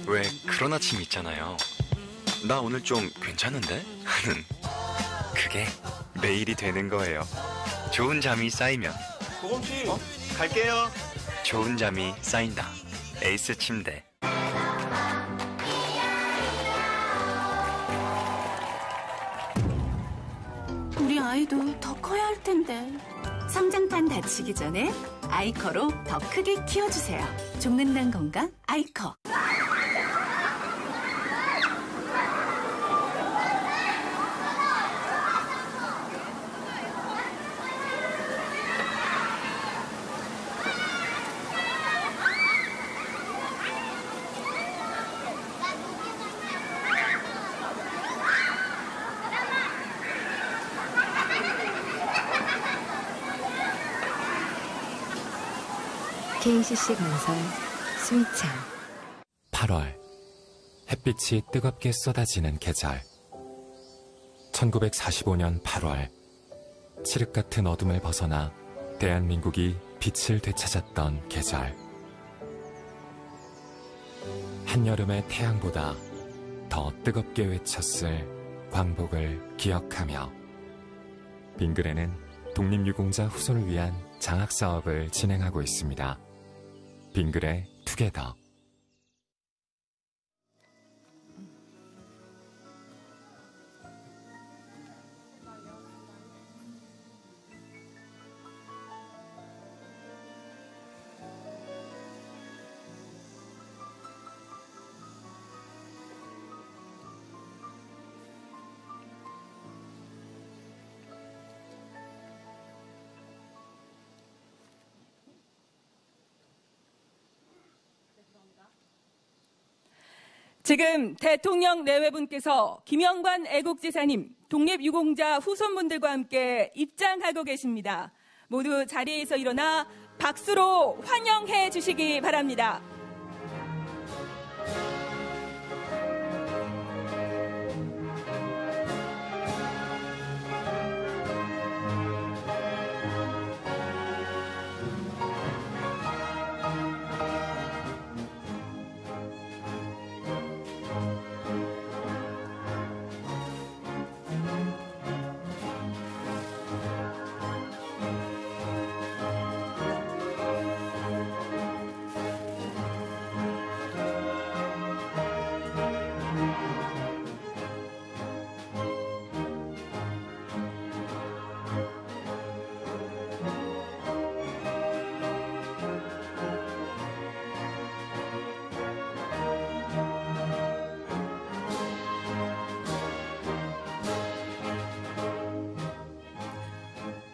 왜 그런 아침 있잖아요. 나 오늘 좀 괜찮은데? 하는 그게 매일이 되는 거예요. 좋은 잠이 쌓이면 보검씨 갈게요. 좋은 잠이 쌓인다. 에이스 침대. 우리 아이도 더 커야 할 텐데. 성장판 다치기 전에 아이커로 더 크게 키워주세요. 종근당 건강 아이커. KCC 건설 스위창. 8월 햇빛이 뜨겁게 쏟아지는 계절. 1945년 8월 칠흑 같은 어둠을 벗어나 대한민국이 빛을 되찾았던 계절. 한여름의 태양보다 더 뜨겁게 외쳤을 광복을 기억하며 빙그레는 독립유공자 후손을 위한 장학사업을 진행하고 있습니다. 빙그레 투게더. 지금 대통령 내외분께서 김영관 애국지사님, 독립유공자 후손분들과 함께 입장하고 계십니다. 모두 자리에서 일어나 박수로 환영해 주시기 바랍니다.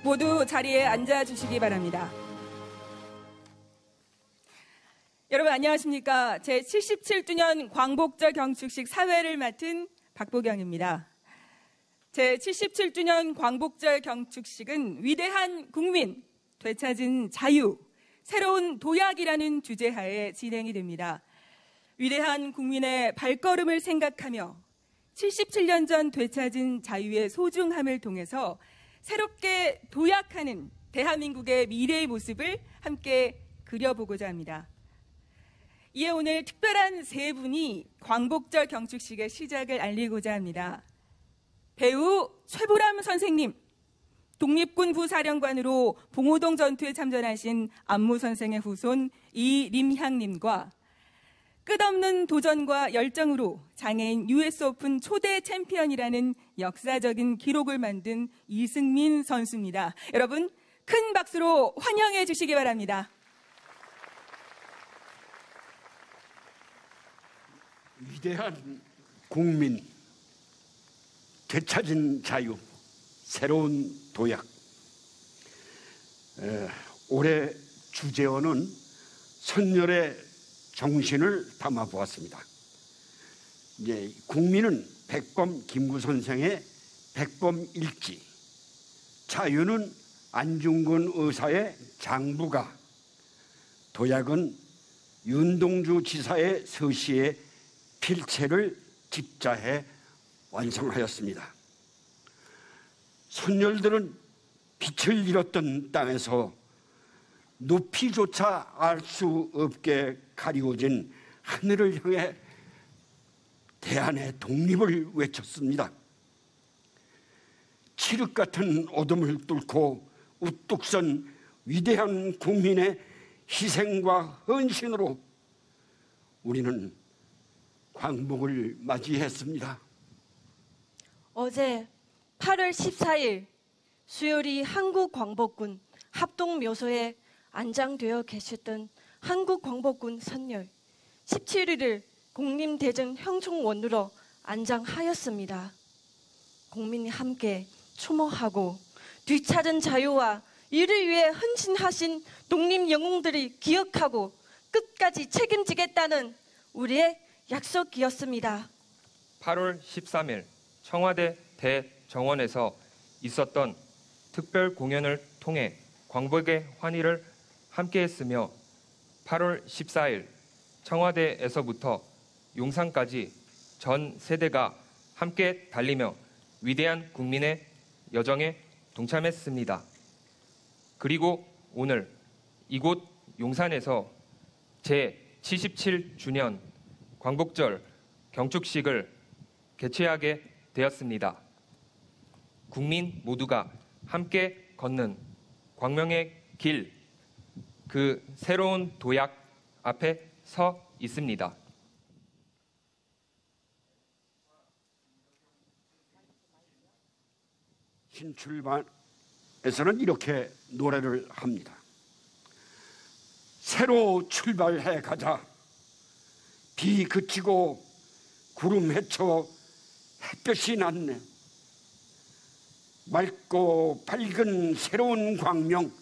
모두 자리에 앉아주시기 바랍니다. 여러분 안녕하십니까? 제77주년 광복절 경축식 사회를 맡은 박보경입니다. 제77주년 광복절 경축식은 위대한 국민, 되찾은 자유, 새로운 도약이라는 주제하에 진행이 됩니다. 위대한 국민의 발걸음을 생각하며 77년 전 되찾은 자유의 소중함을 통해서 새롭게 도약하는 대한민국의 미래의 모습을 함께 그려보고자 합니다. 이에 오늘 특별한 세 분이 광복절 경축식의 시작을 알리고자 합니다. 배우 최보람 선생님, 독립군 부사령관으로 봉오동 전투에 참전하신 안무 선생의 후손 이림향님과 끝없는 도전과 열정으로 장애인 US 오픈 초대 챔피언이라는 역사적인 기록을 만든 이승민 선수입니다. 여러분 큰 박수로 환영해 주시기 바랍니다. 위대한 국민, 되찾은 자유, 새로운 도약. 올해 주제어는 선열의 정신을 담아보았습니다. 이제 국민은 백범 김구 선생의 백범일지, 자유는 안중근 의사의 장부가, 도약은 윤동주 지사의 서시의 필체를 집자해 완성하였습니다. 선열들은 빛을 잃었던 땅에서 높이조차 알 수 없게 가리워진 하늘을 향해 대한의 독립을 외쳤습니다. 칠흑 같은 어둠을 뚫고 우뚝 선 위대한 국민의 희생과 헌신으로 우리는 광복을 맞이했습니다. 어제 8월 14일 수요일이 한국광복군 합동묘소에 안장되어 계셨던 한국광복군 선열 17일을 국림대전 형총원으로 안장하였습니다. 국민이 함께 추모하고 뒤찾은 자유와 이를 위해 헌신하신 독립영웅들이 기억하고 끝까지 책임지겠다는 우리의 약속이었습니다. 8월 13일 청와대 대정원에서 있었던 특별 공연을 통해 광복의 환희를 함께했으며 8월 14일 청와대에서부터 용산까지 전 세대가 함께 달리며 위대한 국민의 여정에 동참했습니다. 그리고 오늘 이곳 용산에서 제77주년 광복절 경축식을 개최하게 되었습니다. 국민 모두가 함께 걷는 광명의 길, 그 새로운 도약 앞에 서 있습니다. 신출발에서는 이렇게 노래를 합니다. 새로 출발해 가자. 비 그치고 구름 헤쳐 햇볕이 났네. 맑고 밝은 새로운 광명,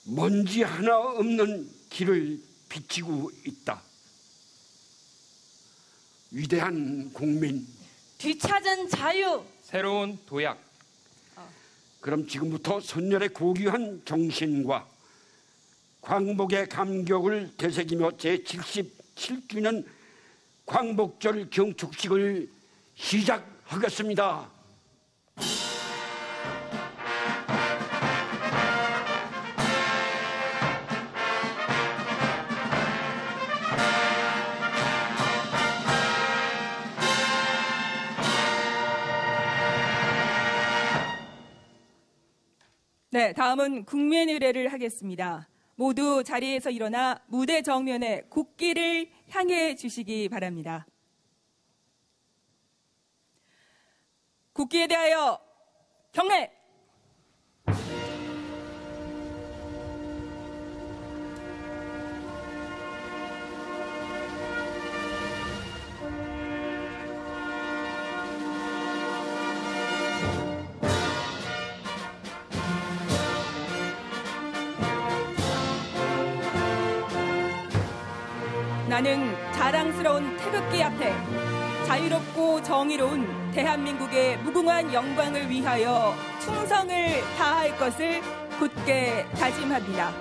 먼지 하나 없는 길을 비치고 있다. 위대한 국민, 뒤찾은 자유, 새로운 도약. 그럼 지금부터 선열의 고귀한 정신과 광복의 감격을 되새기며 제77주년 광복절 경축식을 시작하겠습니다. 네, 다음은 국민의례를 하겠습니다. 모두 자리에서 일어나 무대 정면에 국기를 향해 주시기 바랍니다. 국기에 대하여 경례! 나는 자랑스러운 태극기 앞에 자유롭고 정의로운 대한민국의 무궁한 영광을 위하여 충성을 다할 것을 굳게 다짐합니다.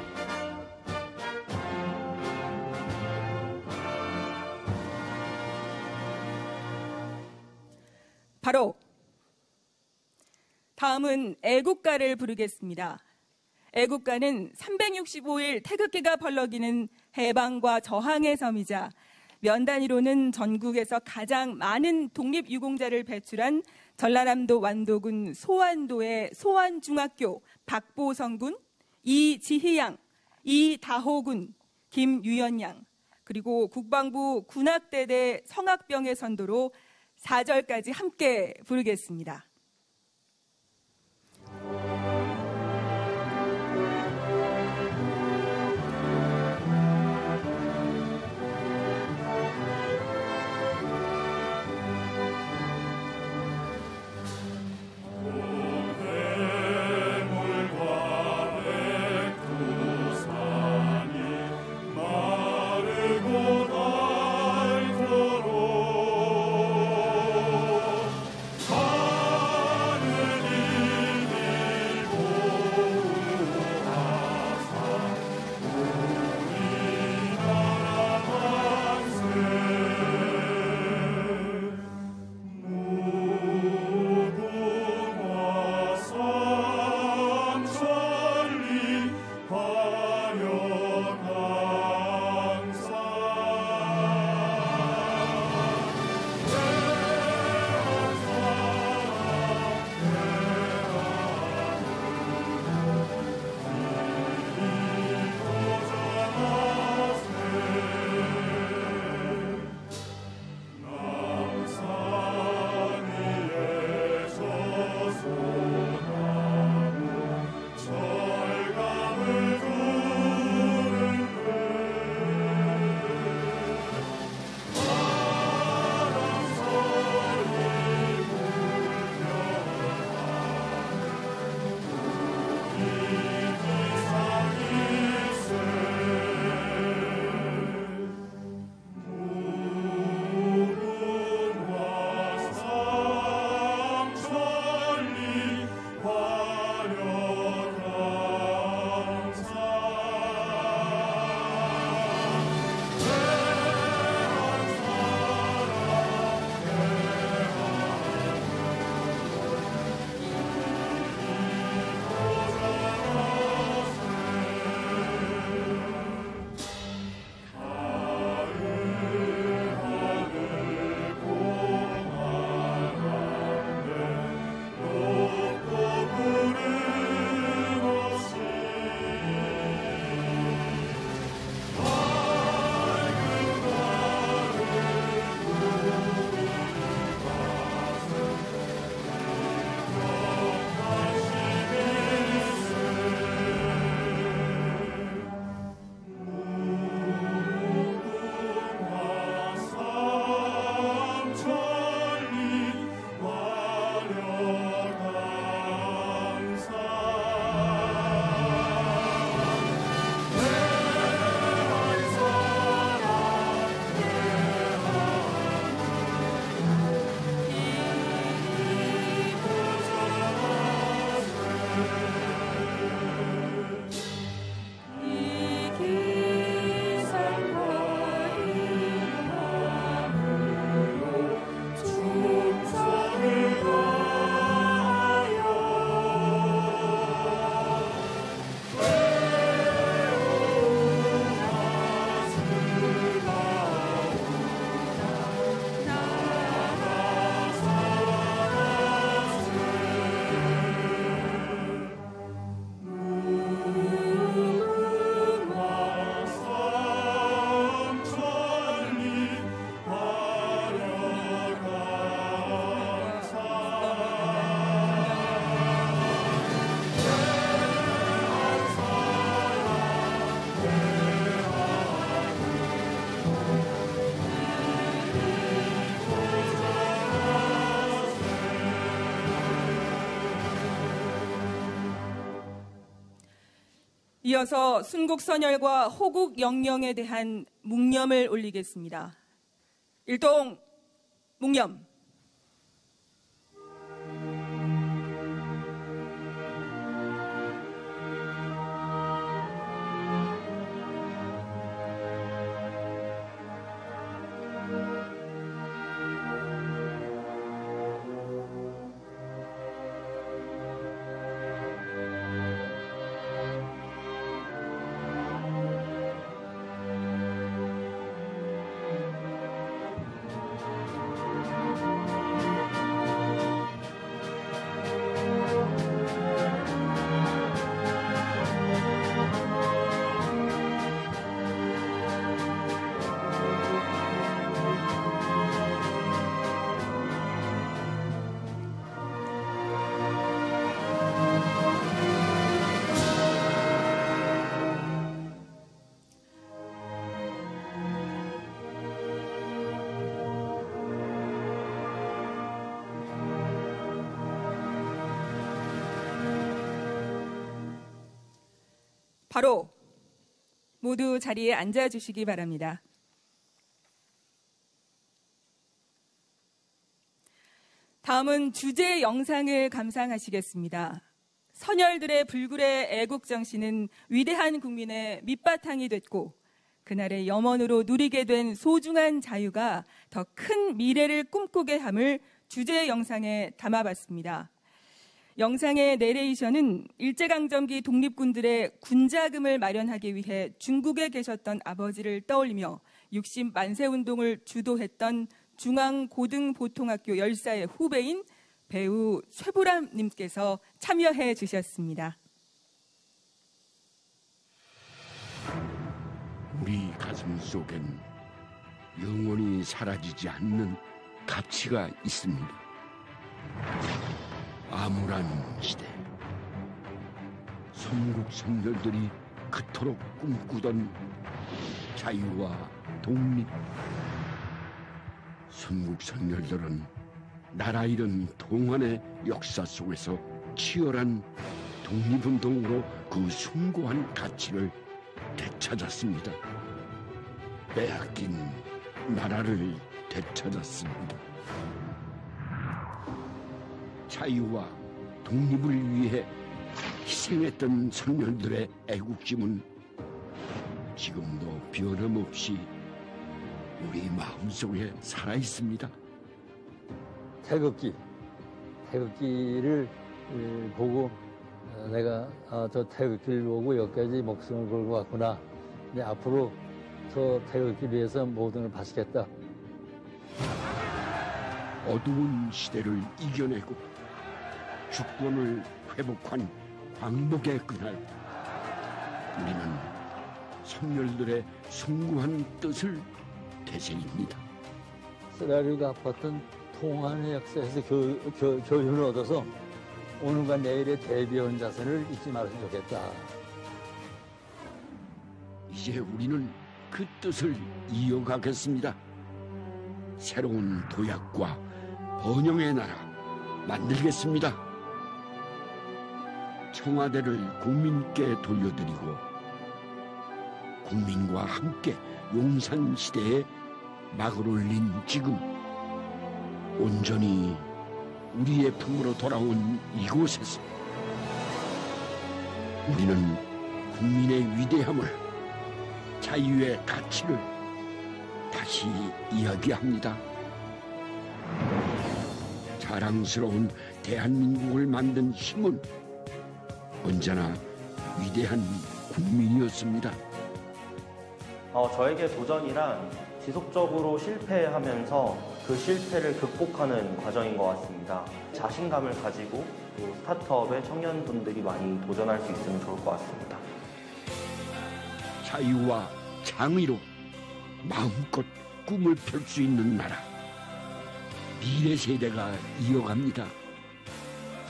바로 다음은 애국가를 부르겠습니다. 애국가는 365일 태극기가 벌러기는 해방과 저항의 섬이자 면 단위로는 전국에서 가장 많은 독립유공자를 배출한 전라남도 완도군 소안도의 소안중학교 박보성군, 이지희양, 이다호군, 김유연양, 그리고 국방부 군악대대 성악병의 선도로 4절까지 함께 부르겠습니다. 마르고 닳도록 이어서 순국선열과 호국영령에 대한 묵념을 올리겠습니다. 일동 묵념. 바로 모두 자리에 앉아주시기 바랍니다. 다음은 주제 영상을 감상하시겠습니다. 선열들의 불굴의 애국정신은 위대한 국민의 밑바탕이 됐고 그날의 염원으로 누리게 된 소중한 자유가 더 큰 미래를 꿈꾸게 함을 주제 영상에 담아봤습니다. 영상의 내레이션은 일제강점기 독립군들의 군자금을 마련하기 위해 중국에 계셨던 아버지를 떠올리며 60 만세운동을 주도했던 중앙고등보통학교 열사의 후배인 배우 최보람 님께서 참여해 주셨습니다. 우리 가슴 속엔 영원히 사라지지 않는 가치가 있습니다. 암울한 시대, 선국 선열들이 그토록 꿈꾸던 자유와 독립. 선국 선열들은 나라 잃은 동안의 역사 속에서 치열한 독립운동으로 그 숭고한 가치를 되찾았습니다. 빼앗긴 나라를 되찾았습니다. 자유와 독립을 위해 희생했던 선열들의 애국심은 지금도 변함없이 우리 마음속에 살아있습니다. 태극기를 보고 내가 저 태극기를 보고 여기까지 목숨을 걸고 왔구나. 근데 앞으로 저 태극기를 위해서 모든 걸 바치겠다. 어두운 시대를 이겨내고 주권을 회복한 광복의 그날, 우리는 선열들의 숭고한 뜻을 되새깁니다. 쓰라리가 아팠던 통한의 역사에서 교훈을 얻어서 오늘과 내일의 대비원 자세를 잊지 말았으면 좋겠다. 이제 우리는 그 뜻을 이어가겠습니다. 새로운 도약과 번영의 나라 만들겠습니다. 청와대를 국민께 돌려드리고 국민과 함께 용산 시대에 막을 올린 지금, 온전히 우리의 품으로 돌아온 이곳에서 우리는 국민의 위대함을, 자유의 가치를 다시 이야기합니다. 자랑스러운 대한민국을 만든 힘은 언제나 위대한 국민이었습니다. 저에게 도전이란 지속적으로 실패하면서 그 실패를 극복하는 과정인 것 같습니다. 자신감을 가지고 또 스타트업의 청년분들이 많이 도전할 수 있으면 좋을 것 같습니다. 자유와 장의로 마음껏 꿈을 펼 수 있는 나라, 미래 세대가 이어갑니다.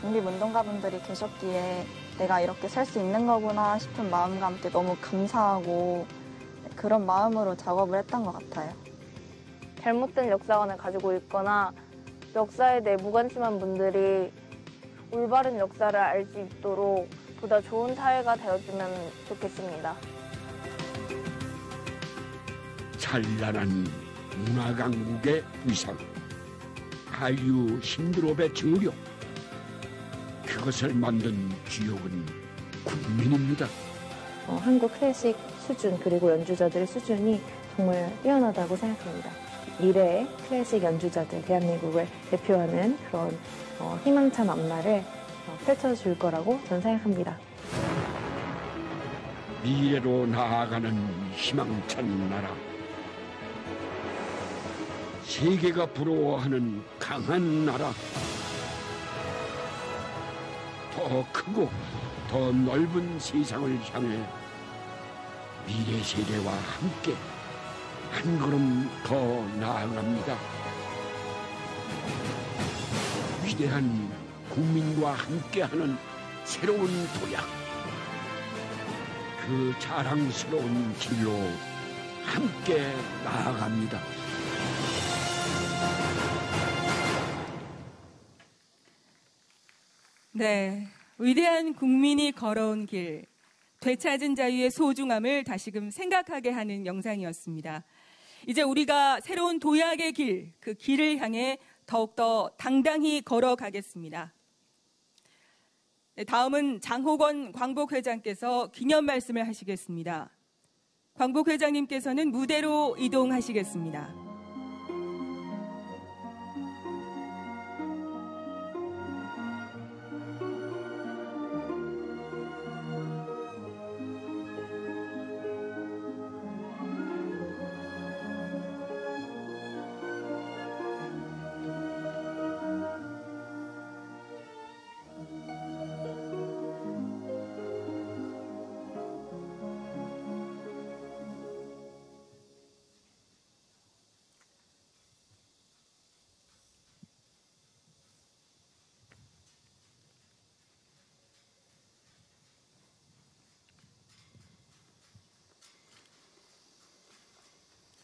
독립운동가분들이 계셨기에 내가 이렇게 살 수 있는 거구나 싶은 마음과 함께 너무 감사하고 그런 마음으로 작업을 했던 것 같아요. 잘못된 역사관을 가지고 있거나 역사에 대해 무관심한 분들이 올바른 역사를 알 수 있도록 보다 좋은 사회가 되어주면 좋겠습니다. 찬란한 문화강국의 위상, 한류 신드롭의 정력, 그것을 만든 주역은 국민입니다. 한국 클래식 수준 그리고 연주자들의 수준이 정말 뛰어나다고 생각합니다. 미래의 클래식 연주자들, 대한민국을 대표하는 그런 희망찬 앞날을 펼쳐줄 거라고 저는 생각합니다. 미래로 나아가는 희망찬 나라, 세계가 부러워하는 강한 나라, 더 크고 더 넓은 세상을 향해 미래 세대와 함께 한 걸음 더 나아갑니다. 위대한 국민과 함께하는 새로운 도약, 그 자랑스러운 길로 함께 나아갑니다. 네, 위대한 국민이 걸어온 길, 되찾은 자유의 소중함을 다시금 생각하게 하는 영상이었습니다. 이제 우리가 새로운 도약의 길, 그 길을 향해 더욱더 당당히 걸어가겠습니다. 네, 다음은 장호건 광복회장께서 기념 말씀을 하시겠습니다. 광복회장님께서는 무대로 이동하시겠습니다.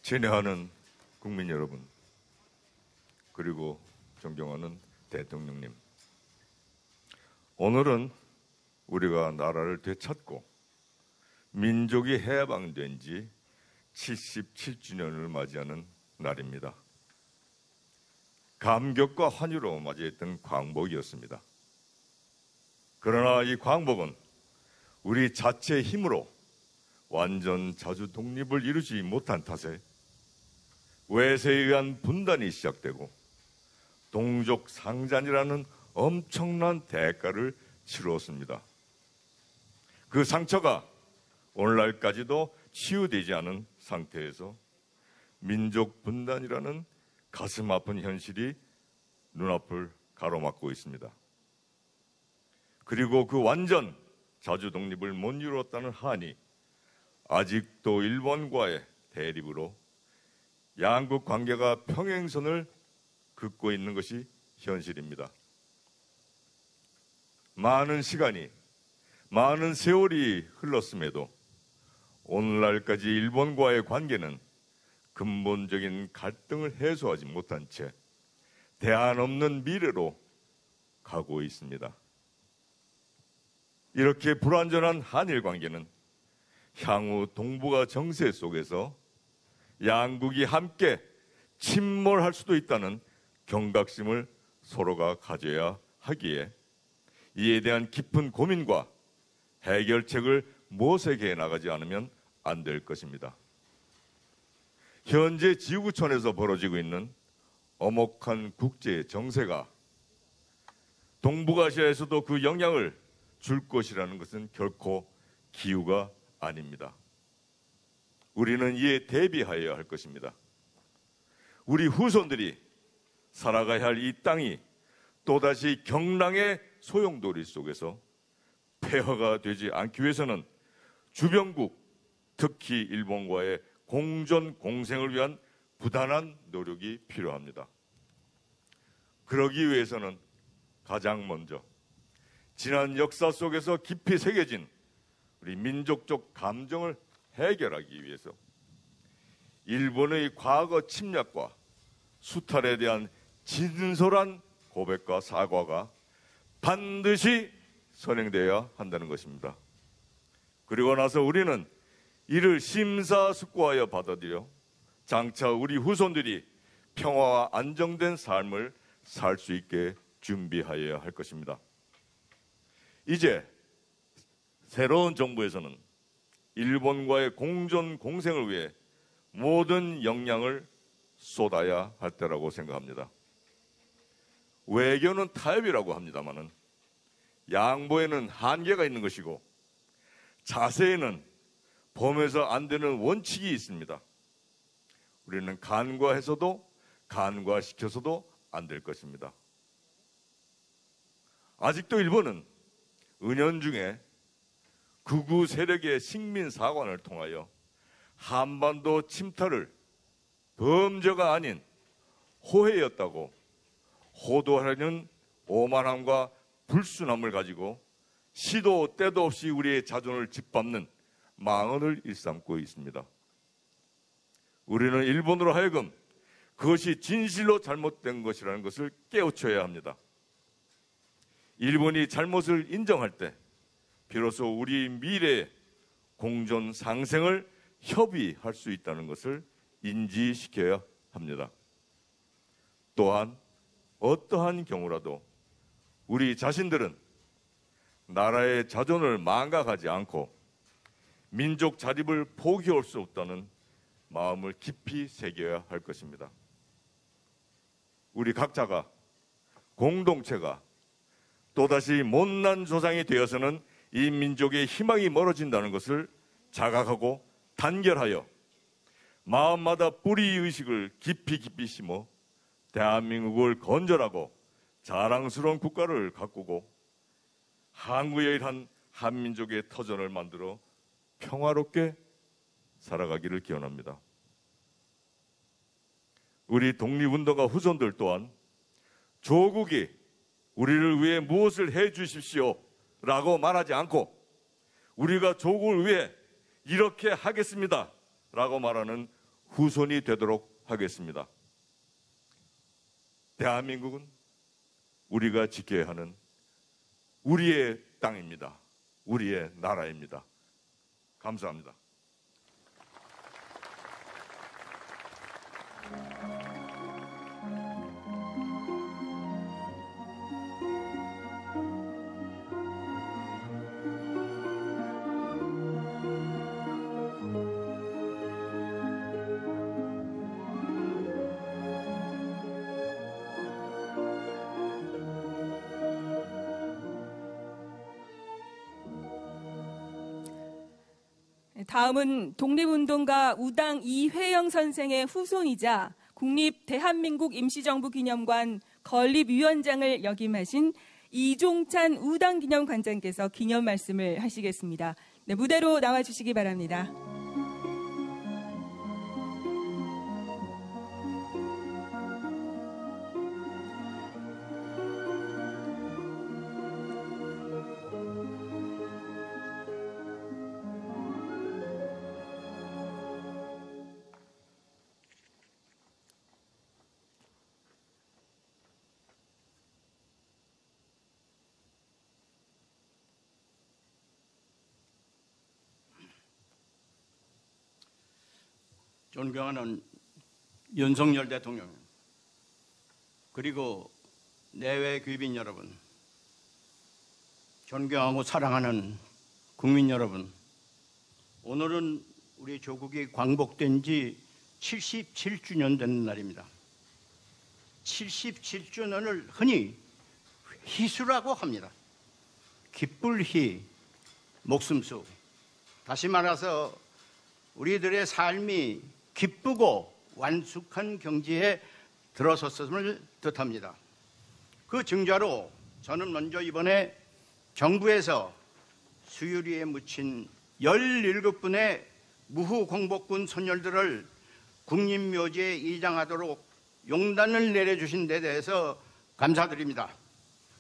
친애하는 국민 여러분, 그리고 존경하는 대통령님, 오늘은 우리가 나라를 되찾고 민족이 해방된 지 77주년을 맞이하는 날입니다. 감격과 환희로 맞이했던 광복이었습니다. 그러나 이 광복은 우리 자체의 힘으로 완전 자주 독립을 이루지 못한 탓에 외세에 의한 분단이 시작되고 동족 상잔이라는 엄청난 대가를 치루었습니다. 그 상처가 오늘날까지도 치유되지 않은 상태에서 민족 분단이라는 가슴 아픈 현실이 눈앞을 가로막고 있습니다. 그리고 그 완전 자주 독립을 못 이루었다는 한이 아직도 일본과의 대립으로 양국 관계가 평행선을 긋고 있는 것이 현실입니다. 많은 시간이, 많은 세월이 흘렀음에도 오늘날까지 일본과의 관계는 근본적인 갈등을 해소하지 못한 채 대안 없는 미래로 가고 있습니다. 이렇게 불완전한 한일 관계는 향후 동북아 정세 속에서 양국이 함께 침몰할 수도 있다는 경각심을 서로가 가져야 하기에 이에 대한 깊은 고민과 해결책을 모색해 나가지 않으면 안 될 것입니다. 현재 지구촌에서 벌어지고 있는 엄혹한 국제 정세가 동북아시아에서도 그 영향을 줄 것이라는 것은 결코 기우가 아닙니다. 우리는 이에 대비하여야 할 것입니다. 우리 후손들이 살아가야 할 이 땅이 또다시 경랑의 소용돌이 속에서 폐허가 되지 않기 위해서는 주변국, 특히 일본과의 공존 공생을 위한 부단한 노력이 필요합니다. 그러기 위해서는 가장 먼저 지난 역사 속에서 깊이 새겨진 우리 민족적 감정을 해결하기 위해서 일본의 과거 침략과 수탈에 대한 진솔한 고백과 사과가 반드시 선행되어야 한다는 것입니다. 그리고 나서 우리는 이를 심사숙고하여 받아들여 장차 우리 후손들이 평화와 안정된 삶을 살 수 있게 준비하여야 할 것입니다. 이제 새로운 정부에서는 일본과의 공존 공생을 위해 모든 역량을 쏟아야 할 때라고 생각합니다. 외교는 타협이라고 합니다마는 양보에는 한계가 있는 것이고 자세에는 범해서 안 되는 원칙이 있습니다. 우리는 간과해서도 간과시켜서도 안 될 것입니다. 아직도 일본은 은연중에 극우 세력의 식민사관을 통하여 한반도 침탈을 범죄가 아닌 호해였다고 호도하려는 오만함과 불순함을 가지고 시도 때도 없이 우리의 자존을 짓밟는 망언을 일삼고 있습니다. 우리는 일본으로 하여금 그것이 진실로 잘못된 것이라는 것을 깨우쳐야 합니다. 일본이 잘못을 인정할 때 비로소 우리 미래의 공존 상생을 협의할 수 있다는 것을 인지시켜야 합니다. 또한 어떠한 경우라도 우리 자신들은 나라의 자존을 망각하지 않고 민족 자립을 포기할 수 없다는 마음을 깊이 새겨야 할 것입니다. 우리 각자가, 공동체가 또다시 못난 조상이 되어서는 이 민족의 희망이 멀어진다는 것을 자각하고 단결하여 마음마다 뿌리의식을 깊이 심어 대한민국을 건전하고 자랑스러운 국가를 가꾸고 항구여일한 한민족의 터전을 만들어 평화롭게 살아가기를 기원합니다. 우리 독립운동가 후손들 또한 조국이 우리를 위해 무엇을 해 주십시오 라고 말하지 않고 우리가 조국을 위해 이렇게 하겠습니다 라고 말하는 후손이 되도록 하겠습니다. 대한민국은 우리가 지켜야 하는 우리의 땅입니다. 우리의 나라입니다. 감사합니다. 다음은 독립운동가 우당 이회영 선생의 후손이자 국립 대한민국 임시정부 기념관 건립위원장을 역임하신 이종찬 우당기념관장께서 기념 말씀을 하시겠습니다. 네, 무대로 나와주시기 바랍니다. 존경하는 윤석열 대통령, 그리고 내외 귀빈 여러분, 존경하고 사랑하는 국민 여러분, 오늘은 우리 조국이 광복된 지 77주년 되는 날입니다. 77주년을 흔히 희수라고 합니다. 기쁠 희, 목숨수. 다시 말해서 우리들의 삶이 기쁘고 완숙한 경지에 들어섰음을 뜻합니다. 그 증자로 저는 먼저 이번에 정부에서 수유리에 묻힌 17분의 무후공복군 선열들을 국립묘지에 이장하도록 용단을 내려주신 데 대해서 감사드립니다.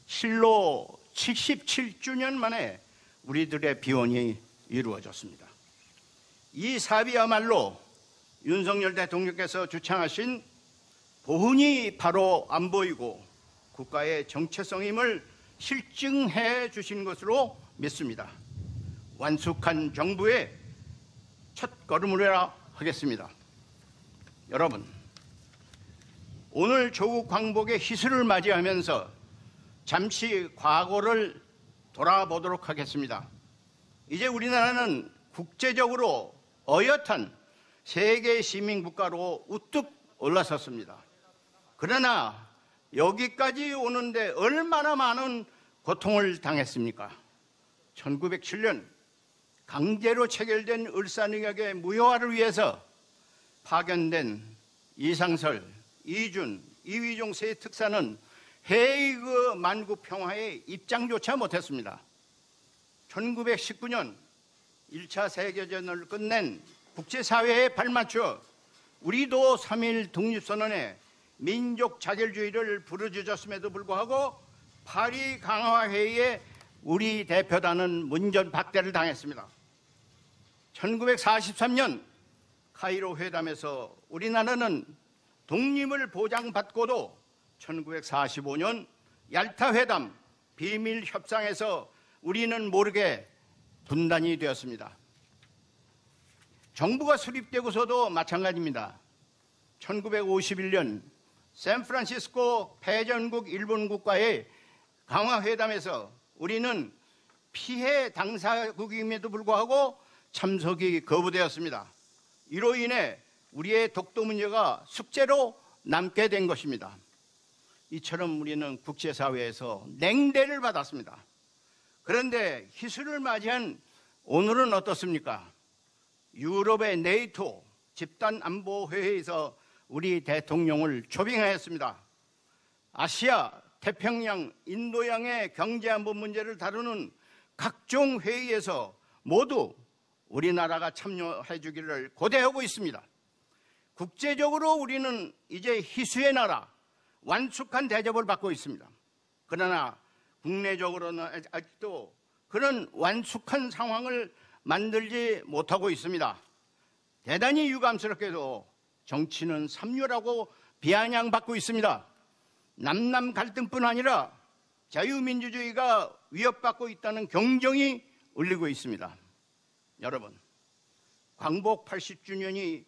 실로 77주년 만에 우리들의 비원이 이루어졌습니다. 이 사업이야말로 윤석열 대통령께서 주창하신 보훈이 바로 안 보이고 국가의 정체성임을 실증해 주신 것으로 믿습니다. 완숙한 정부의 첫 걸음이라 하겠습니다. 여러분, 오늘 조국 광복의 희수를 맞이하면서 잠시 과거를 돌아보도록 하겠습니다. 이제 우리나라는 국제적으로 어엿한 세계 시민국가로 우뚝 올라섰습니다. 그러나 여기까지 오는데 얼마나 많은 고통을 당했습니까? 1907년 강제로 체결된 을사늑약의 무효화를 위해서 파견된 이상설, 이준, 이휘종 세 특사는 헤이그 만국 평화에 입장조차 못했습니다. 1919년 1차 세계대전을 끝낸 국제사회에 발맞춰 우리도 3.1 독립선언에 민족 자결주의를 부르짖었음에도 불구하고 파리 강화회의에 우리 대표단은 문전박대를 당했습니다. 1943년 카이로 회담에서 우리나라는 독립을 보장받고도 1945년 얄타 회담 비밀 협상에서 우리는 모르게 분단이 되었습니다. 정부가 수립되고서도 마찬가지입니다. 1951년 샌프란시스코 패전국 일본국과의 강화회담에서 우리는 피해 당사국임에도 불구하고 참석이 거부되었습니다. 이로 인해 우리의 독도 문제가 숙제로 남게 된 것입니다. 이처럼 우리는 국제사회에서 냉대를 받았습니다. 그런데 희수를 맞이한 오늘은 어떻습니까? 유럽의 네이토 집단안보회의에서 우리 대통령을 초빙하였습니다. 아시아, 태평양, 인도양의 경제안보 문제를 다루는 각종 회의에서 모두 우리나라가 참여해 주기를 고대하고 있습니다. 국제적으로 우리는 이제 희수의 나라, 완숙한 대접을 받고 있습니다. 그러나 국내적으로는 아직도 그런 완숙한 상황을 만들지 못하고 있습니다. 대단히 유감스럽게도 정치는 삼류라고 비아냥받고 있습니다. 남남 갈등뿐 아니라 자유민주주의가 위협받고 있다는 경종이 울리고 있습니다. 여러분, 광복 80주년이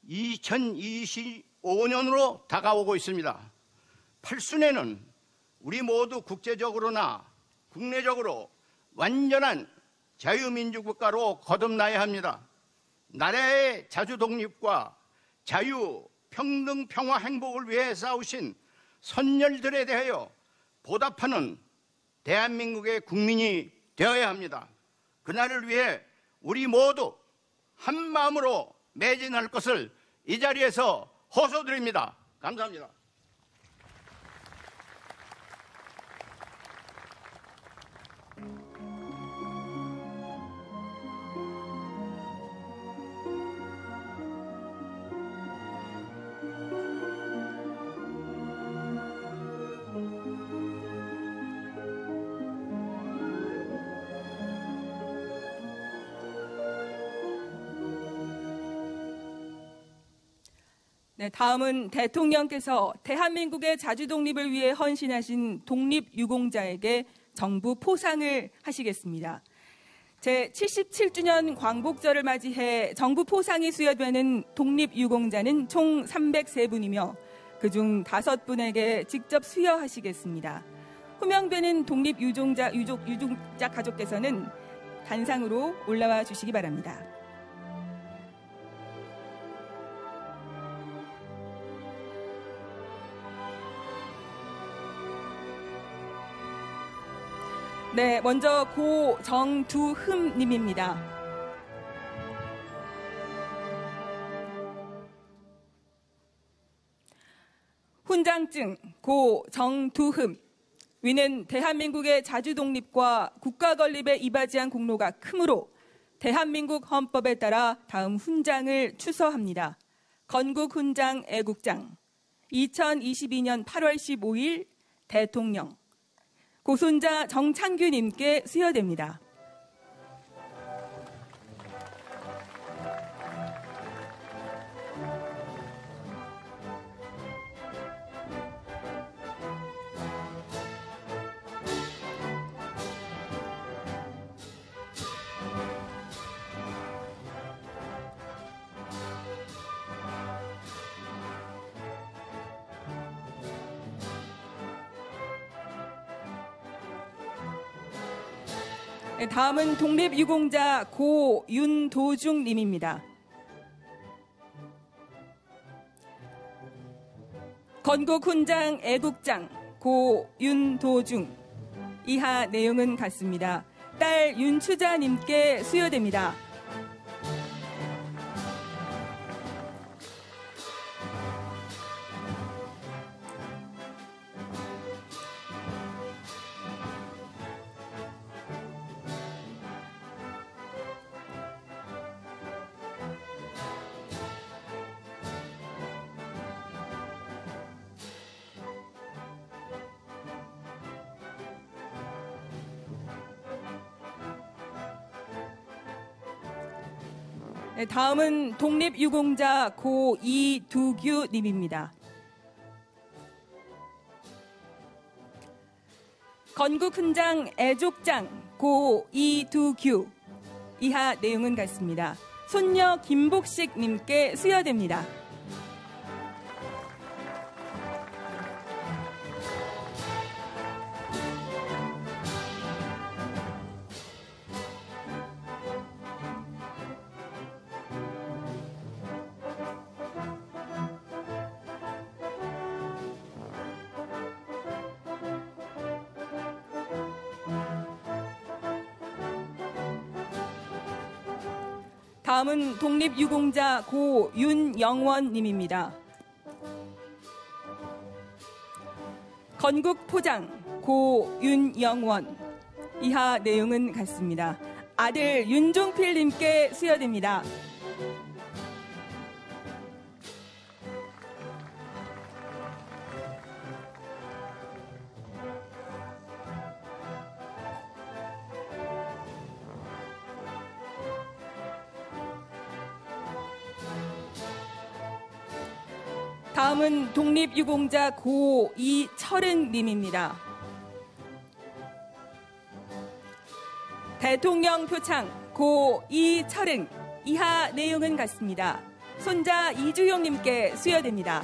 2025년으로 다가오고 있습니다. 8순에는 우리 모두 국제적으로나 국내적으로 완전한 자유민주국가로 거듭나야 합니다. 나라의 자주독립과 자유, 평등, 평화, 행복을 위해 싸우신 선열들에 대하여 보답하는 대한민국의 국민이 되어야 합니다. 그날을 위해 우리 모두 한 마음으로 매진할 것을 이 자리에서 호소드립니다. 감사합니다. 네, 다음은 대통령께서 대한민국의 자주독립을 위해 헌신하신 독립유공자에게 정부 포상을 하시겠습니다. 제77주년 광복절을 맞이해 정부 포상이 수여되는 독립유공자는 총 303분이며 그중 5분에게 직접 수여하시겠습니다. 호명되는 독립유공자 가족께서는 단상으로 올라와 주시기 바랍니다. 네, 먼저 고정두흠 님입니다. 훈장증 고정두흠. 위는 대한민국의 자주독립과 국가건립에 이바지한 공로가 크므로 대한민국 헌법에 따라 다음 훈장을 추서합니다. 건국훈장 애국장 2022년 8월 15일 대통령 고손자 정창규님께 수여됩니다. 네, 다음은 독립유공자 고윤도중님입니다. 건국훈장 애국장 고윤도중. 이하 내용은 같습니다. 딸 윤추자님께 수여됩니다. 네, 다음은 독립유공자 고이두규님입니다. 건국훈장 애족장 고이두규. 이하 내용은 같습니다. 손녀 김복식님께 수여됩니다. 다음은 독립유공자 고윤영원님입니다. 건국포장 고윤영원. 이하 내용은 같습니다. 아들 윤종필님께 수여됩니다. 다음은 독립유공자 고이철은님입니다. 대통령 표창 고이철은. 이하 내용은 같습니다. 손자 이주용님께 수여됩니다.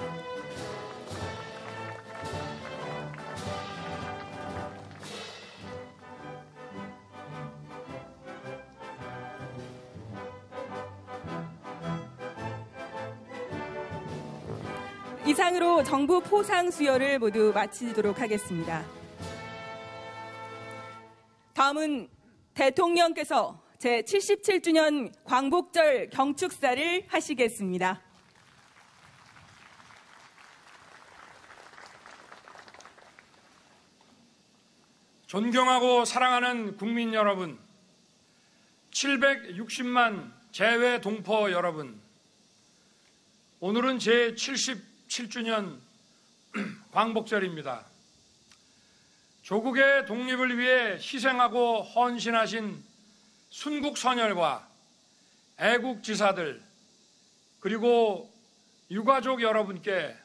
이상으로 정부 포상 수여를 모두 마치도록 하겠습니다. 다음은 대통령께서 제77주년 광복절 경축사를 하시겠습니다. 존경하고 사랑하는 국민 여러분, 760만 재외 동포 여러분, 오늘은 제77주년 광복절입니다. 조국의 독립을 위해 희생하고 헌신하신 순국선열과 애국지사들 그리고 유가족 여러분께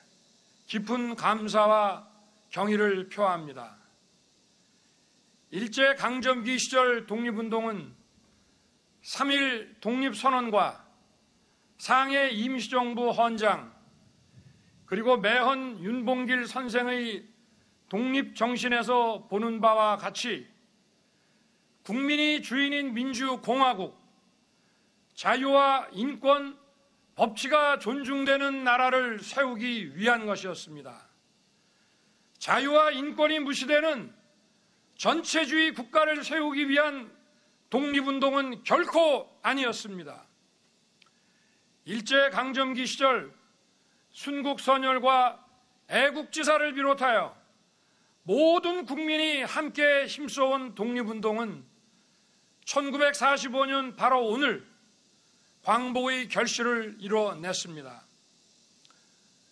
깊은 감사와 경의를 표합니다. 일제강점기 시절 독립운동은 3.1 독립선언과 상해 임시정부 헌장 그리고 매헌 윤봉길 선생의 독립정신에서 보는 바와 같이 국민이 주인인 민주공화국, 자유와 인권, 법치가 존중되는 나라를 세우기 위한 것이었습니다. 자유와 인권이 무시되는 전체주의 국가를 세우기 위한 독립운동은 결코 아니었습니다. 일제강점기 시절 순국선열과 애국지사를 비롯하여 모든 국민이 함께 힘써온 독립운동은 1945년 바로 오늘 광복의 결실을 이뤄냈습니다.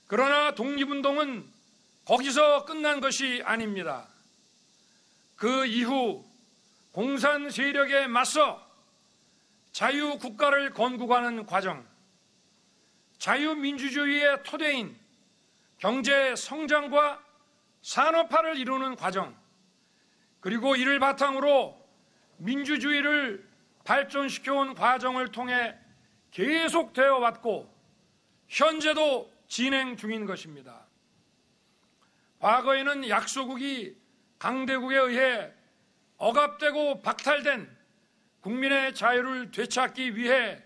그러나 독립운동은 거기서 끝난 것이 아닙니다. 그 이후 공산 세력에 맞서 자유국가를 건국하는 과정, 자유민주주의의 토대인 경제 성장과 산업화를 이루는 과정, 그리고 이를 바탕으로 민주주의를 발전시켜온 과정을 통해 계속되어 왔고 현재도 진행 중인 것입니다. 과거에는 약소국이 강대국에 의해 억압되고 박탈된 국민의 자유를 되찾기 위해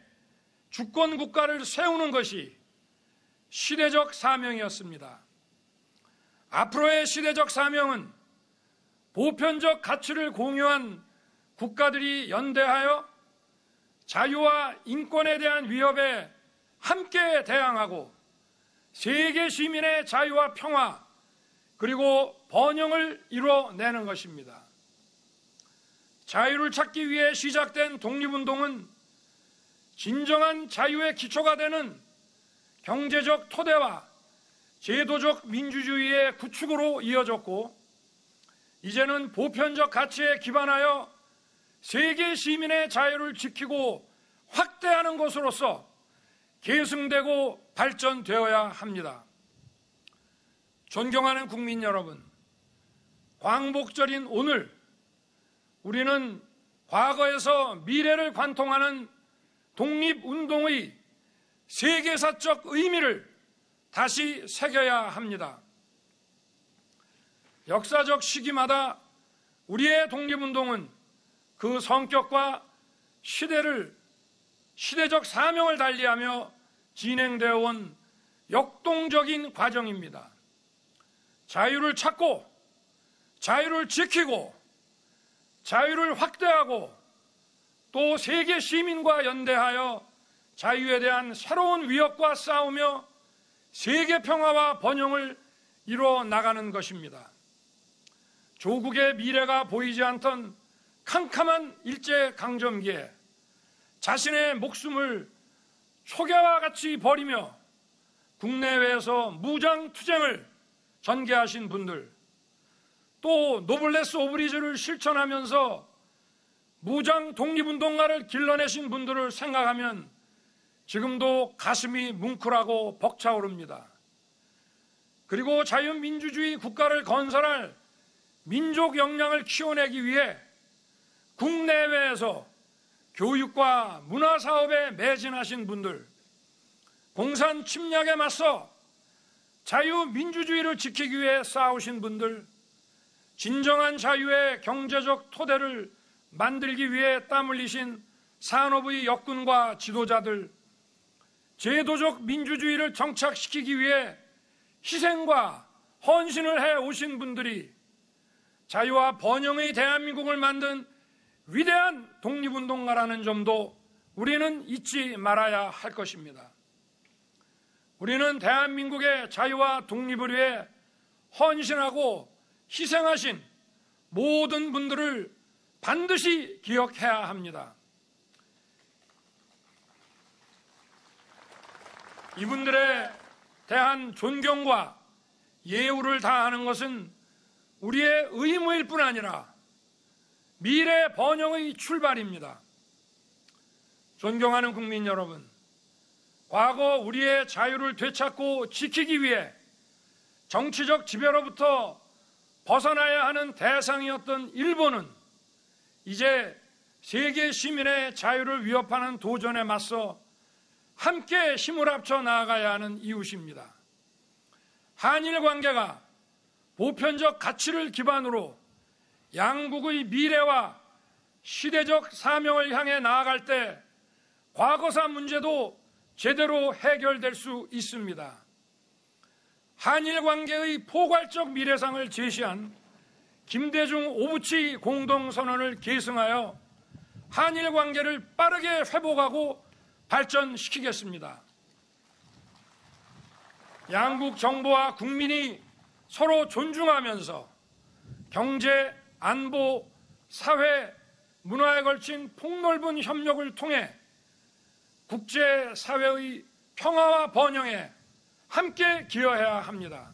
주권 국가를 세우는 것이 시대적 사명이었습니다. 앞으로의 시대적 사명은 보편적 가치를 공유한 국가들이 연대하여 자유와 인권에 대한 위협에 함께 대항하고 세계 시민의 자유와 평화 그리고 번영을 이뤄내는 것입니다. 자유를 찾기 위해 시작된 독립운동은 진정한 자유의 기초가 되는 경제적 토대와 제도적 민주주의의 구축으로 이어졌고, 이제는 보편적 가치에 기반하여 세계 시민의 자유를 지키고 확대하는 것으로서 계승되고 발전되어야 합니다. 존경하는 국민 여러분, 광복절인 오늘 우리는 과거에서 미래를 관통하는 독립운동의 세계사적 의미를 다시 새겨야 합니다. 역사적 시기마다 우리의 독립운동은 그 성격과 시대적 사명을 달리하며 진행되어 온 역동적인 과정입니다. 자유를 찾고, 자유를 지키고, 자유를 확대하고, 또 세계 시민과 연대하여 자유에 대한 새로운 위협과 싸우며 세계 평화와 번영을 이뤄 나가는 것입니다. 조국의 미래가 보이지 않던 캄캄한 일제강점기에 자신의 목숨을 초계와 같이 버리며 국내외에서 무장투쟁을 전개하신 분들, 또 노블레스 오브리주를 실천하면서 무장 독립운동가를 길러내신 분들을 생각하면 지금도 가슴이 뭉클하고 벅차오릅니다. 그리고 자유민주주의 국가를 건설할 민족 역량을 키워내기 위해 국내외에서 교육과 문화사업에 매진하신 분들, 공산 침략에 맞서 자유민주주의를 지키기 위해 싸우신 분들, 진정한 자유의 경제적 토대를 만들기 위해 땀 흘리신 산업의 역군과 지도자들, 제도적 민주주의를 정착시키기 위해 희생과 헌신을 해 오신 분들이 자유와 번영의 대한민국을 만든 위대한 독립운동가라는 점도 우리는 잊지 말아야 할 것입니다. 우리는 대한민국의 자유와 독립을 위해 헌신하고 희생하신 모든 분들을 반드시 기억해야 합니다. 이분들에 대한 존경과 예우를 다하는 것은 우리의 의무일 뿐 아니라 미래 번영의 출발입니다. 존경하는 국민 여러분, 과거 우리의 자유를 되찾고 지키기 위해 정치적 지배로부터 벗어나야 하는 대상이었던 일본은 이제 세계 시민의 자유를 위협하는 도전에 맞서 함께 힘을 합쳐 나아가야 하는 이웃입니다. 한일 관계가 보편적 가치를 기반으로 양국의 미래와 시대적 사명을 향해 나아갈 때 과거사 문제도 제대로 해결될 수 있습니다. 한일 관계의 포괄적 미래상을 제시한 김대중 오부치 공동선언을 계승하여 한일 관계를 빠르게 회복하고 발전시키겠습니다. 양국 정부와 국민이 서로 존중하면서 경제, 안보, 사회, 문화에 걸친 폭넓은 협력을 통해 국제사회의 평화와 번영에 함께 기여해야 합니다.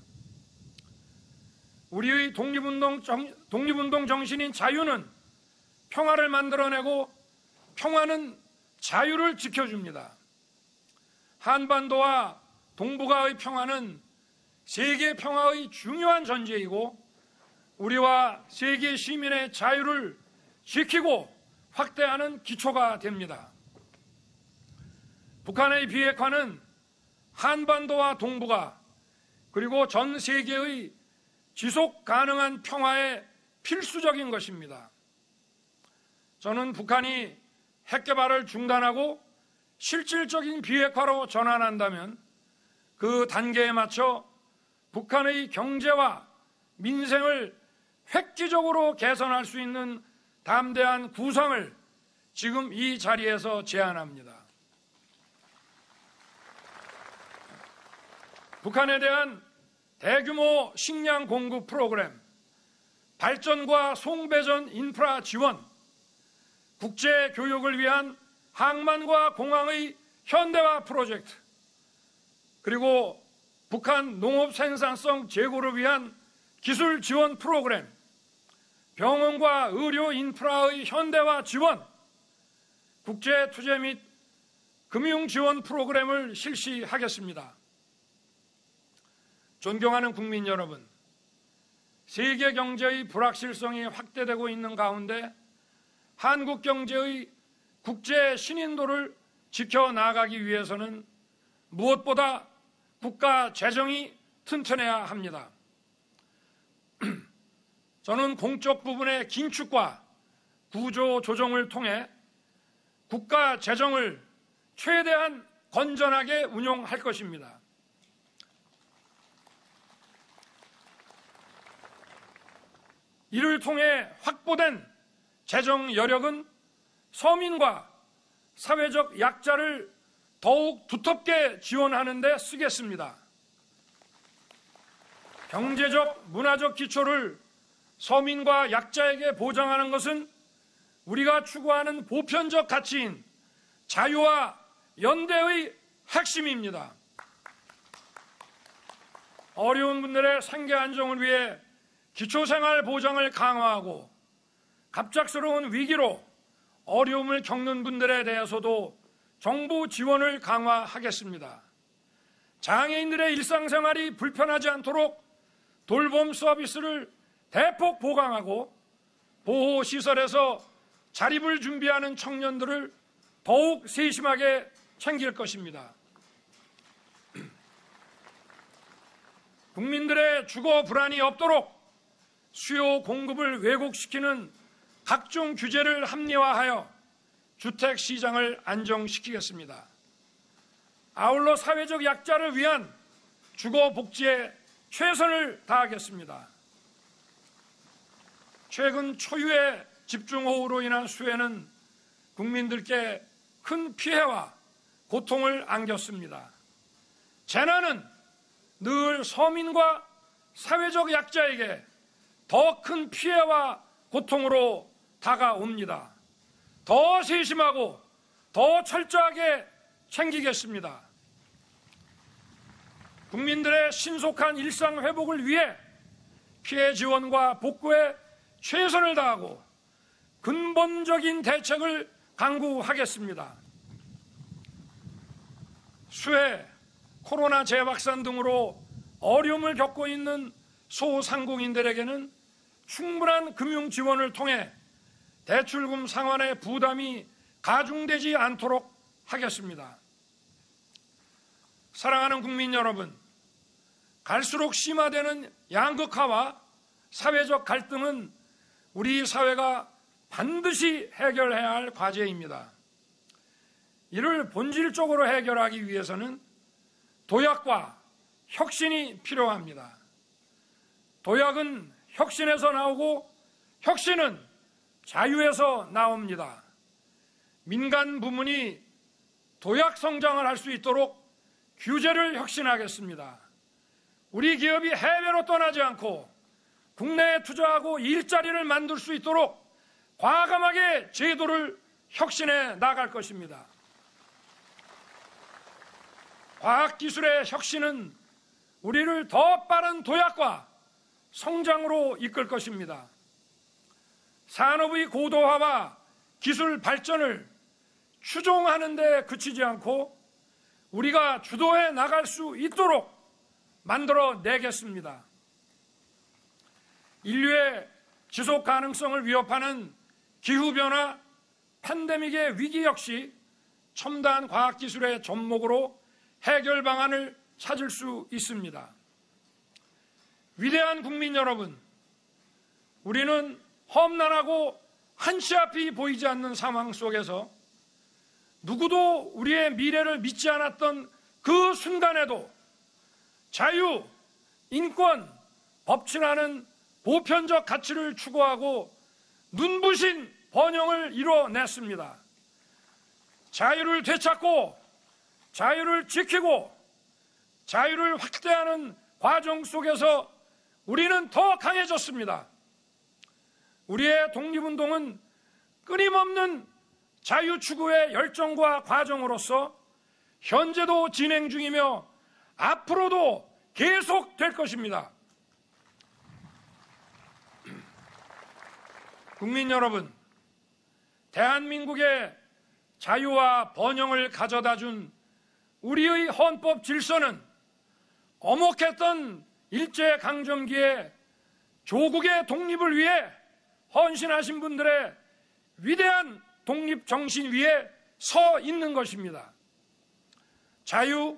우리의 독립운동 정신인 자유는 평화를 만들어내고 평화는 자유를 지켜줍니다. 한반도와 동북아의 평화는 세계 평화의 중요한 전제이고 우리와 세계 시민의 자유를 지키고 확대하는 기초가 됩니다. 북한의 비핵화는 한반도와 동북아 그리고 전 세계의 지속 가능한 평화에 필수적인 것입니다. 저는 북한이 핵개발을 중단하고 실질적인 비핵화로 전환한다면 그 단계에 맞춰 북한의 경제와 민생을 획기적으로 개선할 수 있는 담대한 구상을 지금 이 자리에서 제안합니다. 북한에 대한 대규모 식량 공급 프로그램, 발전과 송배전 인프라 지원, 국제 교육을 위한 항만과 공항의 현대화 프로젝트, 그리고 북한 농업 생산성 제고를 위한 기술 지원 프로그램, 병원과 의료 인프라의 현대화 지원, 국제 투자 및 금융 지원 프로그램을 실시하겠습니다. 존경하는 국민 여러분, 세계 경제의 불확실성이 확대되고 있는 가운데 한국 경제의 국제 신인도를 지켜나가기 위해서는 무엇보다 국가 재정이 튼튼해야 합니다. 저는 공적 부분의 긴축과 구조 조정을 통해 국가 재정을 최대한 건전하게 운용할 것입니다. 이를 통해 확보된 재정 여력은 서민과 사회적 약자를 더욱 두텁게 지원하는 데 쓰겠습니다. 경제적, 문화적 기초를 서민과 약자에게 보장하는 것은 우리가 추구하는 보편적 가치인 자유와 연대의 핵심입니다. 어려운 분들의 생계 안정을 위해 기초생활 보장을 강화하고 갑작스러운 위기로 어려움을 겪는 분들에 대해서도 정부 지원을 강화하겠습니다. 장애인들의 일상생활이 불편하지 않도록 돌봄 서비스를 대폭 보강하고 보호시설에서 자립을 준비하는 청년들을 더욱 세심하게 챙길 것입니다. 국민들의 주거 불안이 없도록 수요 공급을 왜곡시키는 각종 규제를 합리화하여 주택 시장을 안정시키겠습니다. 아울러 사회적 약자를 위한 주거 복지에 최선을 다하겠습니다. 최근 초유의 집중호우로 인한 수해는 국민들께 큰 피해와 고통을 안겼습니다. 재난은 늘 서민과 사회적 약자에게 더 큰 피해와 고통으로 다가옵니다. 더 세심하고 더 철저하게 챙기겠습니다. 국민들의 신속한 일상 회복을 위해 피해 지원과 복구에 최선을 다하고 근본적인 대책을 강구하겠습니다. 수해, 코로나 재확산 등으로 어려움을 겪고 있는 소상공인들에게는 충분한 금융 지원을 통해 대출금 상환의 부담이 가중되지 않도록 하겠습니다. 사랑하는 국민 여러분, 갈수록 심화되는 양극화와 사회적 갈등은 우리 사회가 반드시 해결해야 할 과제입니다. 이를 본질적으로 해결하기 위해서는 도약과 혁신이 필요합니다. 도약은 혁신에서 나오고 혁신은 자유에서 나옵니다. 민간 부문이 도약 성장을 할 수 있도록 규제를 혁신하겠습니다. 우리 기업이 해외로 떠나지 않고 국내에 투자하고 일자리를 만들 수 있도록 과감하게 제도를 혁신해 나갈 것입니다. 과학기술의 혁신은 우리를 더 빠른 도약과 성장으로 이끌 것입니다. 산업의 고도화와 기술 발전을 추종하는 데 그치지 않고 우리가 주도해 나갈 수 있도록 만들어내겠습니다. 인류의 지속 가능성을 위협하는 기후변화, 팬데믹의 위기 역시 첨단 과학기술의 접목으로 해결 방안을 찾을 수 있습니다. 위대한 국민 여러분, 우리는 험난하고 한치 앞이 보이지 않는 상황 속에서 누구도 우리의 미래를 믿지 않았던 그 순간에도 자유, 인권, 법치라는 보편적 가치를 추구하고 눈부신 번영을 이뤄냈습니다. 자유를 되찾고 자유를 지키고 자유를 확대하는 과정 속에서 우리는 더 강해졌습니다. 우리의 독립운동은 끊임없는 자유 추구의 열정과 과정으로서 현재도 진행 중이며 앞으로도 계속될 것입니다. 국민 여러분, 대한민국의 자유와 번영을 가져다 준 우리의 헌법 질서는 엄혹했던 일제강점기에 조국의 독립을 위해 헌신하신 분들의 위대한 독립정신 위에 서 있는 것입니다. 자유,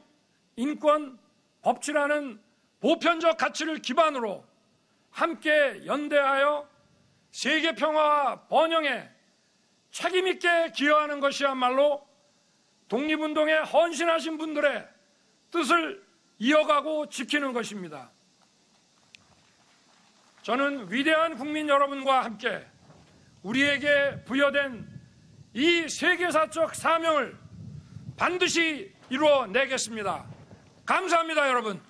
인권, 법치라는 보편적 가치를 기반으로 함께 연대하여 세계 평화와 번영에 책임있게 기여하는 것이야말로 독립운동에 헌신하신 분들의 뜻을 이어가고 지키는 것입니다. 저는 위대한 국민 여러분과 함께 우리에게 부여된 이 세계사적 사명을 반드시 이루어내겠습니다. 감사합니다, 여러분.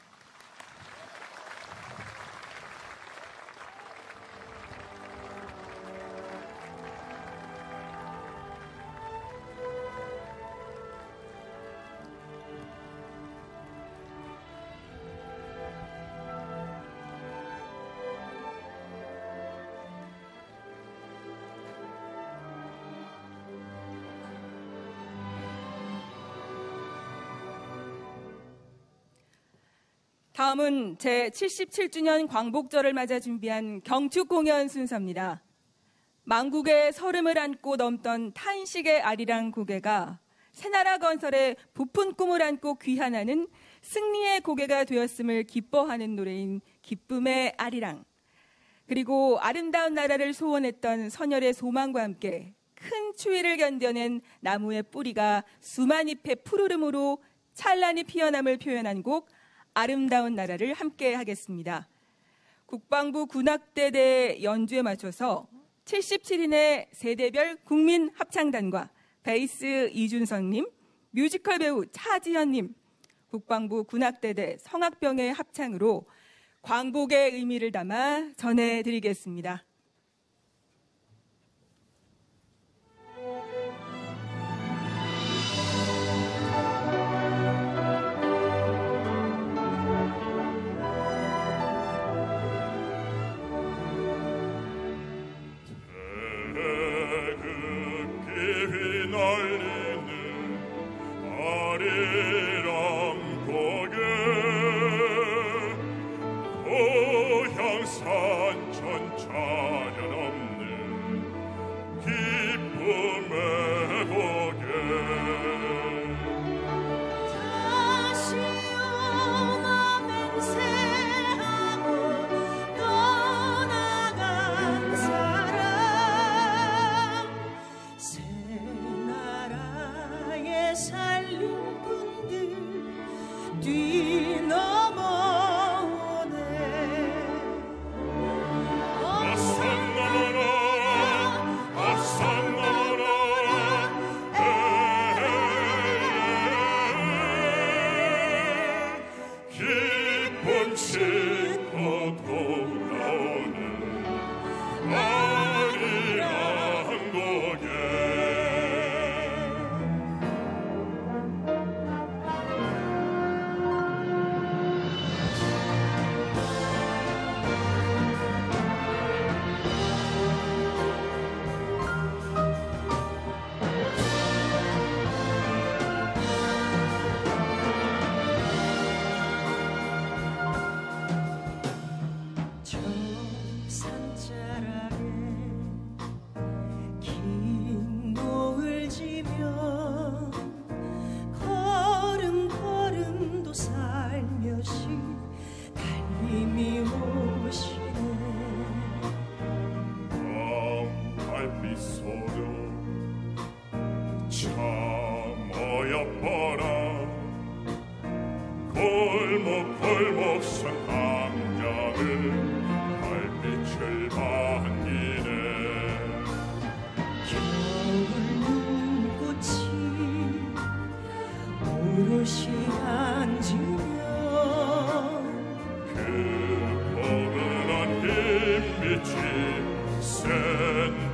다음은 제77주년 광복절을 맞아 준비한 경축 공연 순서입니다. 만국의 서름을 안고 넘던 탄식의 아리랑 고개가 새나라 건설의 부푼 꿈을 안고 귀환하는 승리의 고개가 되었음을 기뻐하는 노래인 기쁨의 아리랑, 그리고 아름다운 나라를 소원했던 선열의 소망과 함께 큰 추위를 견뎌낸 나무의 뿌리가 수만 잎의 푸르름으로 찬란히 피어남을 표현한 곡 아름다운 나라를 함께 하겠습니다. 국방부 군악대대 연주에 맞춰서 77인의 세대별 국민 합창단과 베이스 이준성님, 뮤지컬 배우 차지현님, 국방부 군악대대 성악병의 합창으로 광복의 의미를 담아 전해드리겠습니다. 꽃을 반기네 겨울 눈꽃이 오롯이 앉으면 그 포근한 흰빛이 센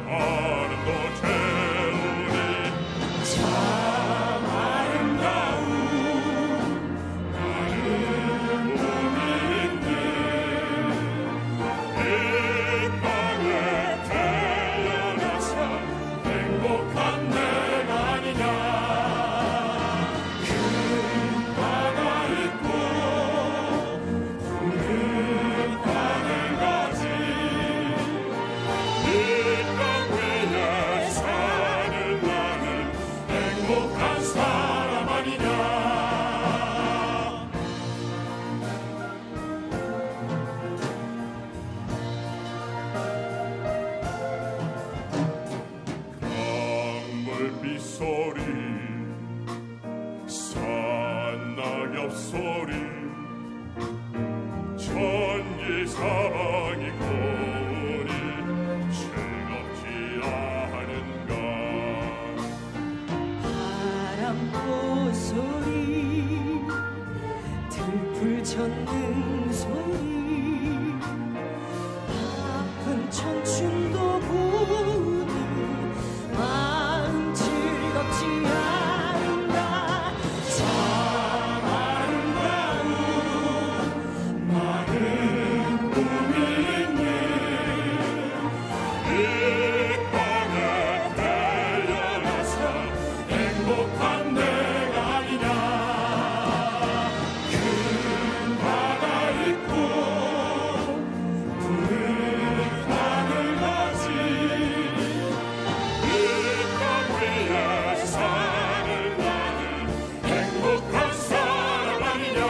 바람도 태우니 참 아름다운 나는 봄인데 이 땅에 태어나서 행복한 내가 아니냐 큰 바다 있고 푸른 하늘 가지 이 땅 위에 사는 나는 행복한 사람 아니냐 강물 빗소리 산낙엽 소리 천지 사방이 고니 즐겁지 않은가 바람꽃 소리 들풀 젓는 소리 아픈 청춘도 보니 마음 즐겁지 않은가 참 아름다운 많은 꿈이 있네 이 땅에 태어나서 행복한 내가 아니냐 큰 바다 있고 푸른 하늘 가지 이 땅 위에 사는 나는 행복한 사람 아니냐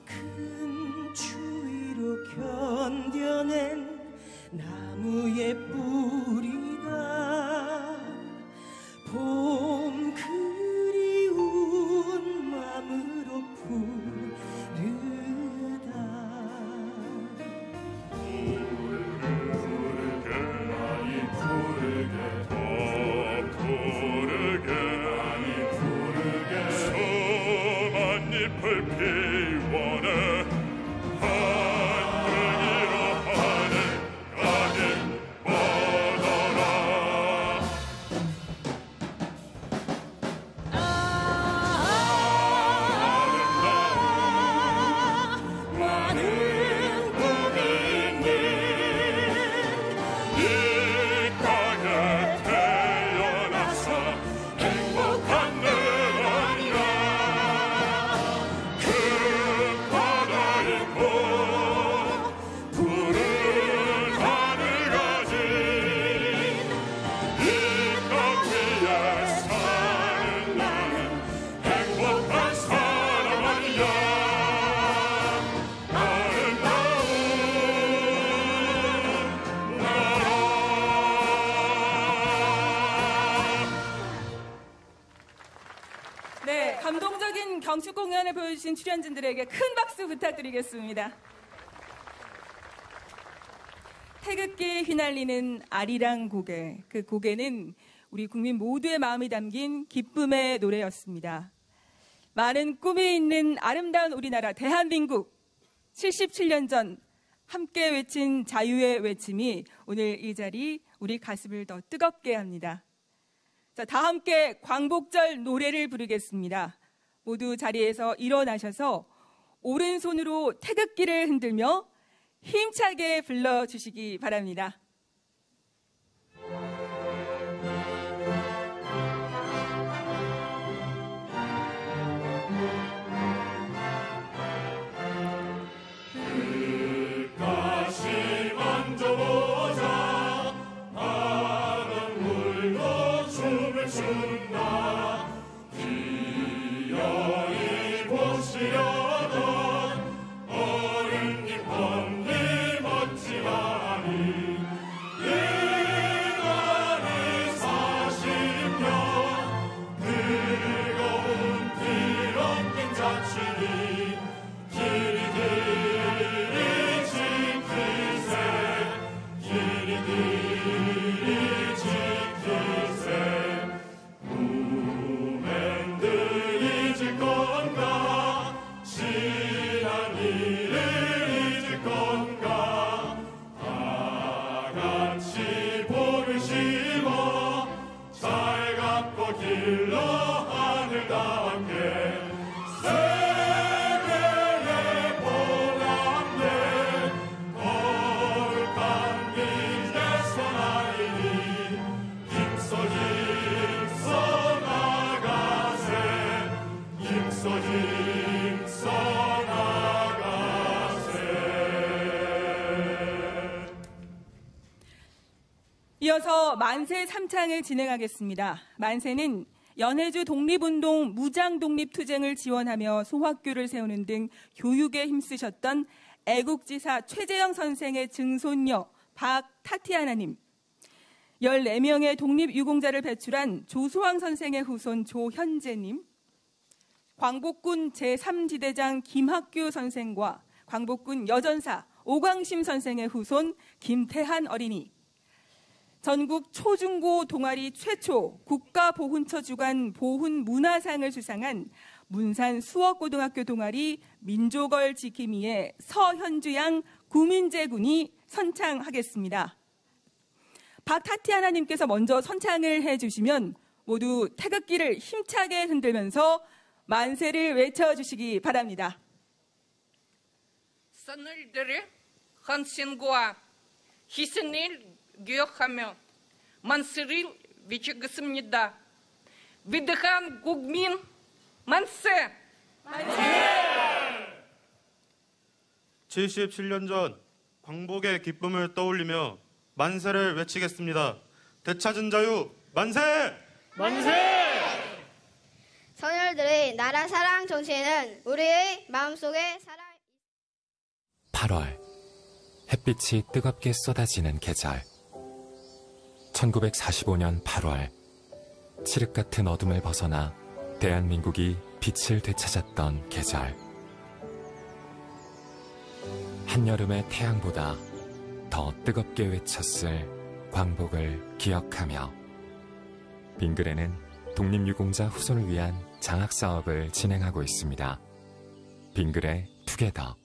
큰 추위로 견뎌낸 나무의 뿌리가 봄 그리운 맘으로 푸르다 많이 푸르게 더 푸르게 많이 푸르게 선한 잎을 피워내 한강이로 하늘까지 뻗어라 많은 꿈이 있는 이 땅에 태어나서 행복한 내가 아니라 큰 바다 있고 푸른 하늘 가진 이 땅 위에 사는 나는 행복한 사람 아니냐 네, 감동적인 경축 공연을 보여주신 출연진들에게 큰 박수 부탁드리겠습니다. 태극기에 휘날리는 아리랑 고개, 그 고개는 우리 국민 모두의 마음이 담긴 기쁨의 노래였습니다. 많은 꿈이 있는 아름다운 우리나라 대한민국, 77년 전 함께 외친 자유의 외침이 오늘 이 자리 우리 가슴을 더 뜨겁게 합니다. 자, 다 함께 광복절 노래를 부르겠습니다. 모두 자리에서 일어나셔서 오른손으로 태극기를 흔들며 힘차게 불러주시기 바랍니다. 다시 만져보자 바람 불고 춤을 춘다 기어이 보시려던 이리 지키세 무맨들 잊을 건가 지난 일을 잊을 건가 다 같이 복을 심어 잘 갚고 길러 하늘 닿게 세계의 보람내 거룩한 민에서 나이니 힘써 나가세 힘써 나가세. 이어서 만세 3창을 진행하겠습니다. 만세는 연해주 독립운동 무장독립투쟁을 지원하며 소학교를 세우는 등 교육에 힘쓰셨던 애국지사 최재형 선생의 증손녀 박타티아나님, 14명의 독립유공자를 배출한 조수왕 선생의 후손 조현재님, 광복군 제3지대장 김학규 선생과 광복군 여전사 오광심 선생의 후손 김태한 어린이, 전국 초중고 동아리 최초 국가보훈처 주관 보훈문화상을 수상한 문산 수업고등학교 동아리 민족을 지킴이의 서현주양 구민재 군이 선창하겠습니다. 박타티아나님께서 먼저 선창을 해주시면 모두 태극기를 힘차게 흔들면서 만세를 외쳐주시기 바랍니다. 선을들의 헌신과 희생을 기억하며 만세를 외치겠습니다. 위대한 국민 만세! 77년 전 광복의 기쁨을 떠올리며 만세를 외치겠습니다. 되찾은 자유 만세! 만세! 선열들의 나라 사랑 정신은 우리의 마음속에 살아. 8월 햇빛이 뜨겁게 쏟아지는 계절. 1945년 8월 칠흑 같은 어둠을 벗어나 대한민국이 빛을 되찾았던 계절. 한여름의 태양보다 더 뜨겁게 외쳤을 광복을 기억하며 빙그레는 독립유공자 후손을 위한 장학사업을 진행하고 있습니다. 빙그레 투게더.